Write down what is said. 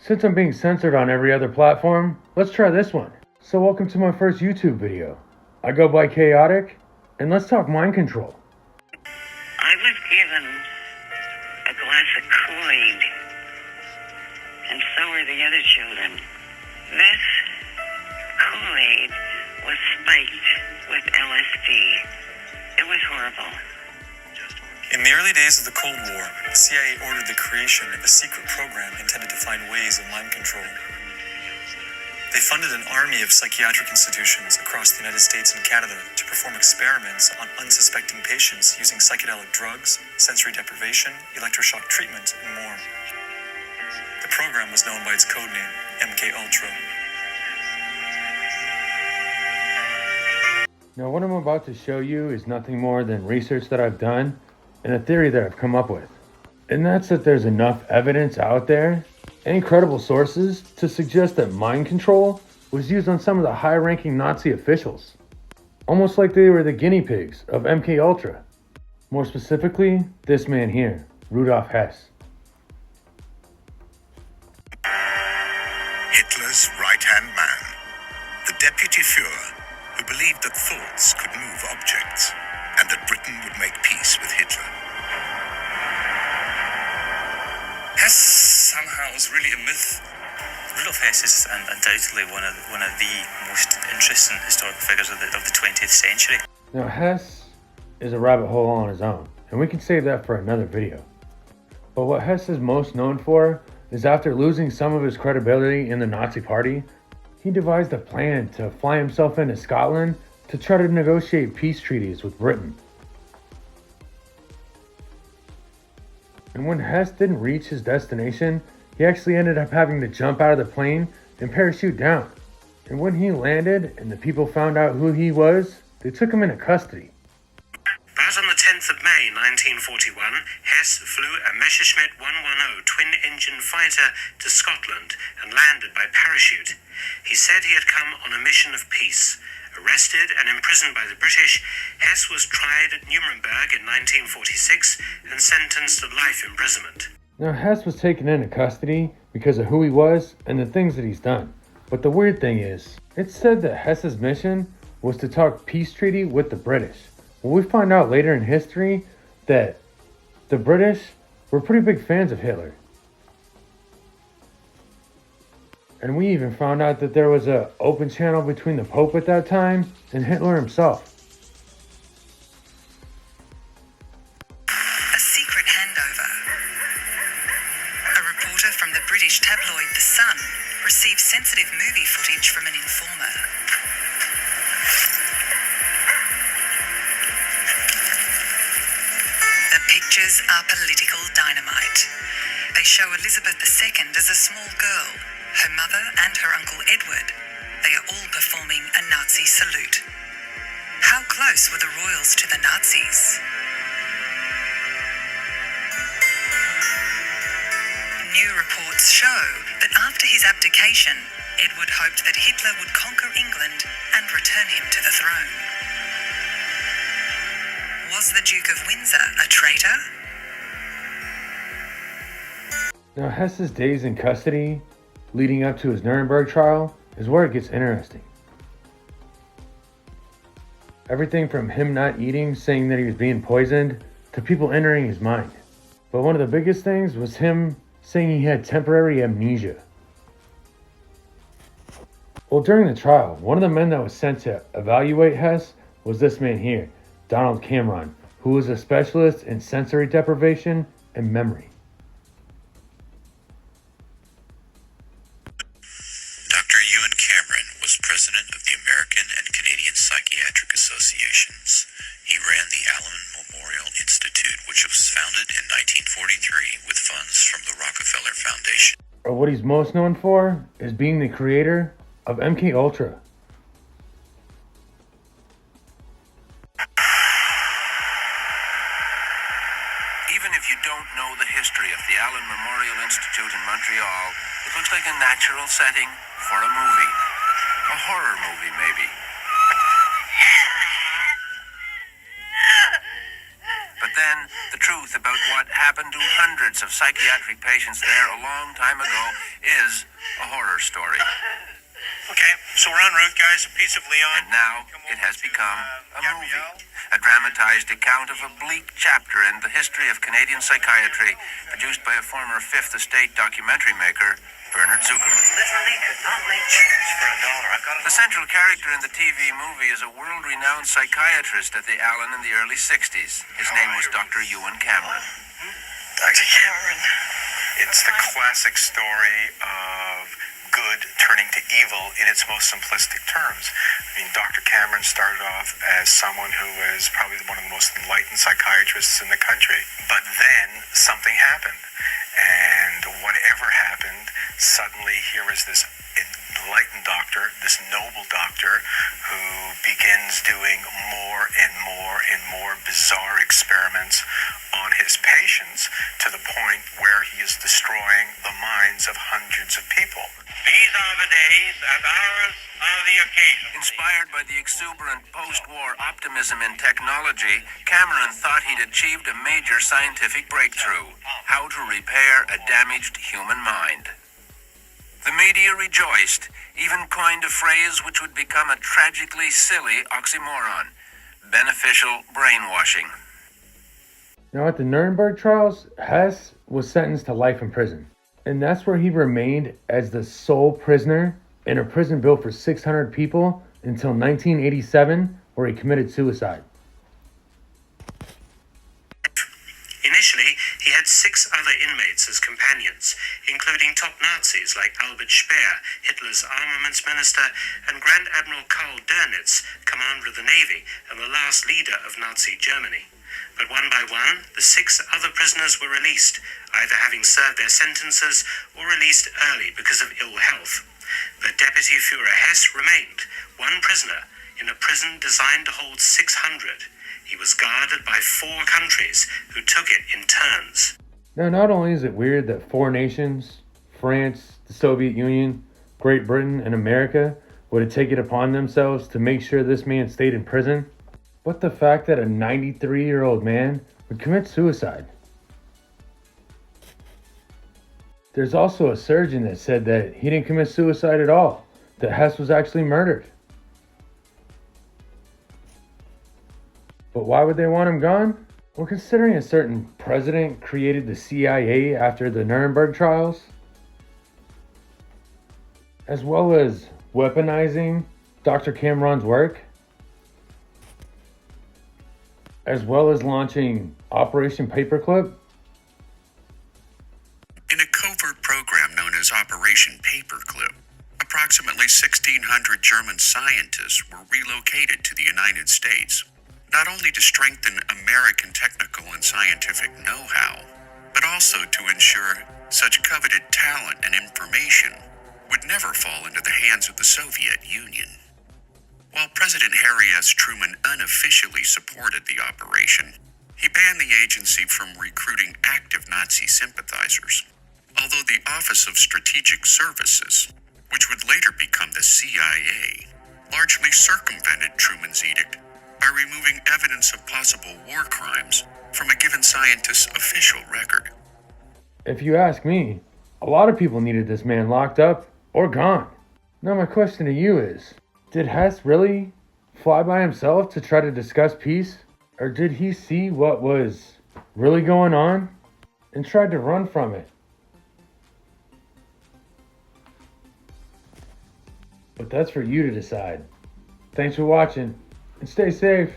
Since I'm being censored on every other platform, let's try this one. So welcome to my first YouTube video. I go by Chaotic, and let's talk mind control. I was given a glass of Kool-Aid, and so were the other children. This Kool-Aid was spiked with LSD. It was horrible. In the early days of the Cold War, the CIA ordered the creation of a secret program intended to find ways of mind control. They funded an army of psychiatric institutions across the United States and Canada to perform experiments on unsuspecting patients using psychedelic drugs, sensory deprivation, electroshock treatment, and more. The program was known by its codename, Mkultra. Now what I'm about to show you is nothing more than research that I've done and a theory that I've come up with. And that's that there's enough evidence out there and credible sources to suggest that mind control was used on some of the high-ranking Nazi officials. Almost like they were the guinea pigs of Mkultra. More specifically, this man here, Rudolf Hess. Hitler's right-hand man, the deputy Führer, who believed that thoughts could move objects and that Britain would make peace with Hitler. Hess somehow is really a myth. Rudolf Hess is undoubtedly one of the most interesting historical figures of the 20th century. Now Hess is a rabbit hole on his own, and we can save that for another video. But what Hess is most known for is after losing some of his credibility in the Nazi Party, he devised a plan to fly himself into Scotland to try to negotiate peace treaties with Britain. And when Hess didn't reach his destination, he actually ended up having to jump out of the plane and parachute down. And when he landed and the people found out who he was, they took him into custody. But on the 10th of May 1941, Hess flew a Messerschmitt 110 twin-engine fighter to Scotland and landed by parachute. He said he had come on a mission of peace. Arrested and imprisoned by the British, Hess was tried at Nuremberg in 1946 and sentenced to life imprisonment. Now Hess was taken into custody because of who he was and the things that he's done. But the weird thing is, it's said that Hess's mission was to talk peace treaty with the British. Well, we find out later in history that the British were pretty big fans of Hitler. And we even found out that there was an open channel between the Pope at that time and Hitler himself. A secret handover. A reporter from the British tabloid The Sun received sensitive movie footage from an informer. The pictures are political dynamite. They show Elizabeth II as a small girl, her mother and her uncle Edward. They are all performing a Nazi salute. How close were the royals to the Nazis? New reports show that after his abdication, Edward hoped that Hitler would conquer England and return him to the throne. Was the Duke of Windsor a traitor? Now Hess's days in custody leading up to his Nuremberg trial is where it gets interesting. Everything from him not eating, saying that he was being poisoned, to people entering his mind. But one of the biggest things was him saying he had temporary amnesia. Well, during the trial, one of the men that was sent to evaluate Hess was this man here, Rudolf Cameron, who was a specialist in sensory deprivation and memory. Dr. Ewen Cameron was president of the American and Canadian Psychiatric Associations. He ran the Allen Memorial Institute, which was founded in 1943 with funds from the Rockefeller Foundation. Or what he's most known for is being the creator of Mkultra. Even if you don't know the history of the Allen Memorial Institute in Montreal, it looks like a natural setting for a movie. A horror movie, maybe. But then, the truth about what happened to hundreds of psychiatric patients there a long time ago is a horror story. Okay, so we're en route, guys. A piece of Leon. And now it has become a movie. A dramatized account of a bleak chapter in the history of Canadian psychiatry, produced by a former Fifth Estate documentary maker, Bernard Zuckerman. Literally could not make change for $1. I've got The central character in the TV movie is a world-renowned psychiatrist at the Allen in the early 60s. His name was Dr. Ewen Cameron. Dr. Cameron. It's the classic story of good turning to evil in its most simplistic terms. I mean, Dr. Cameron started off as someone who was probably one of the most enlightened psychiatrists in the country. But then something happened. And whatever happened, suddenly here is this enlightened doctor, this noble doctor, who begins doing more and more and more bizarre experiments on his patients to the point where he is destroying the minds of hundreds of people. These are the days and hours of the occasion. Inspired by the exuberant post-war optimism in technology, Cameron thought he'd achieved a major scientific breakthrough: how to repair a damaged human mind. The media rejoiced, even coined a phrase which would become a tragically silly oxymoron: beneficial brainwashing. Now, at the Nuremberg trials, Hess was sentenced to life in prison. And that's where he remained as the sole prisoner in a prison built for 600 people until 1987, where he committed suicide. Initially, he had 6 other inmates as companions, including top Nazis like Albert Speer, Hitler's armaments minister, and Grand Admiral Karl Dönitz, commander of the Navy and the last leader of Nazi Germany. But one by one, the 6 other prisoners were released, either having served their sentences or released early because of ill health. The Deputy Führer Hess remained, one prisoner, in a prison designed to hold 600. He was guarded by 4 countries who took it in turns. Now, not only is it weird that 4 nations, France, the Soviet Union, Great Britain, and America, would have taken it upon themselves to make sure this man stayed in prison, but the fact that a 93-year-old man would commit suicide. There's also a surgeon that said that he didn't commit suicide at all, that Hess was actually murdered. But why would they want him gone? Well, considering a certain president created the CIA after the Nuremberg trials, as well as weaponizing Dr. Cameron's work, as well as launching Operation Paperclip. In a covert program known as Operation Paperclip, approximately 1,600 German scientists were relocated to the United States, not only to strengthen American technical and scientific know-how, but also to ensure such coveted talent and information would never fall into the hands of the Soviet Union. While President Harry S. Truman unofficially supported the operation, he banned the agency from recruiting active Nazi sympathizers, although the Office of Strategic Services, which would later become the CIA, largely circumvented Truman's edict by removing evidence of possible war crimes from a given scientist's official record. If you ask me, a lot of people needed this man locked up or gone. Now my question to you is, did Hess really fly by himself to try to discuss peace? Or did he see what was really going on and tried to run from it? But that's for you to decide. Thanks for watching and stay safe.